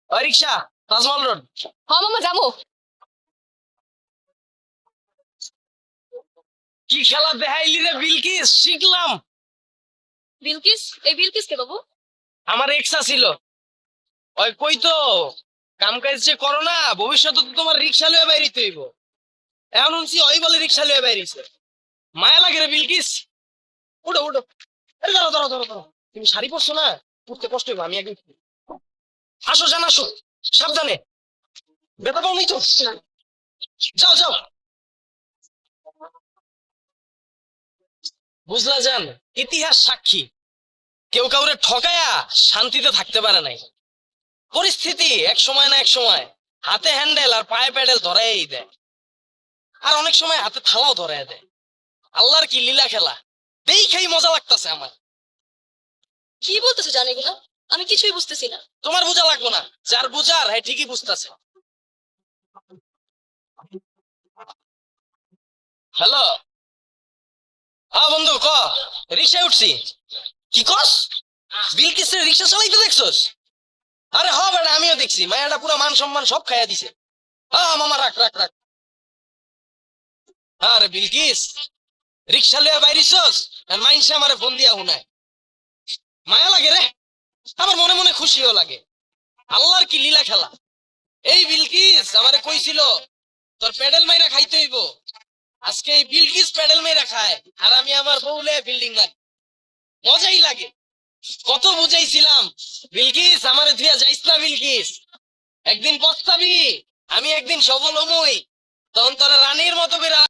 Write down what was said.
ওই রিক্সা, তাজমহল রোড। হ্যাঁ মামা যাবো। কি খেলা দেখাইলি রে বিলকিস, শিখলাম। বিলকিস? এই বিলকিস কে বাবু? আমার এক্সা ছিল। ওই কই তো কাম কাজ যে করো না, ভবিষ্যতে তো তোমার রিক্সা লয়ে বাইরিতে হইব। এখন শুনছি ওই বলে রিক্সা লয়ে বাইরিছে। মায়া লাগে রে বিলকিস। উঠো উঠো। আরে ধরো ধরো ধরো ধরো। তুমি শাড়ি পরছো না, উঠতে কষ্ট হইব। আমি একদিন আসো, জান আসো, সাবধানে। ব্যথা পাও নাই তো? যাও যাও। বুঝলা জান, ইতিহাস সাক্ষী কেউ কাউরে ঠকায়া শান্তিতে থাকতে পারে নাই। পরিস্থিতি এক সময় না এক সময় হাতে হ্যান্ডেল আর পায়ে প্যাডেল ধরাই দেয়। আর অনেক সময় হাতে থালাও ধরাই দেয়। আল্লাহর কি লীলা খেলা, দেখেই মজা লাগতেছে আমার। কি বলতেছো জানি এগুলা? আমি কিছুই বুঝতেছি না। তোমার বোঝা লাগবো না, যার বুঝার হ্যাঁ ঠিকই বুঝতেছে। হ্যালো। হ্যাঁ বন্ধু ক। রিক্সায় উঠছি। কি কস? বিলকিসের রিক্সা চালাইতে দেখছস? আরে হ বেটা, আমিও দেখছি। মায়াটা পুরো মান সম্মান সব খাইয়া দিছে। হ্যাঁ মামা, রাখ রাখ রাখ। আরে বিলকিস, রিক্সা লইয়া বাইরিছস আর মাইনসে আমারে ফোন দিয়া হুনায়। মায়া লাগে রে, আমার মনে মনে খুশিও লাগে। আল্লাহর কি লীলা খেলা। এই বিলকিস আমারে কইছিল তোর প্যাডেল মাইরা খাইতে হইব। আজকে এই বিলকিস প্যাডেল মাইরা খায় আর আমি আমার বউলে বিল্ডিং মারি। মজাই লাগে। কত বুঝাইছিলাম, বিলকিস আমারে ধুইয়া যাইস না বিলকিস, একদিন পস্তাবি। আমি একদিন সফল হমই, তখন তোরা রানীর মতো করে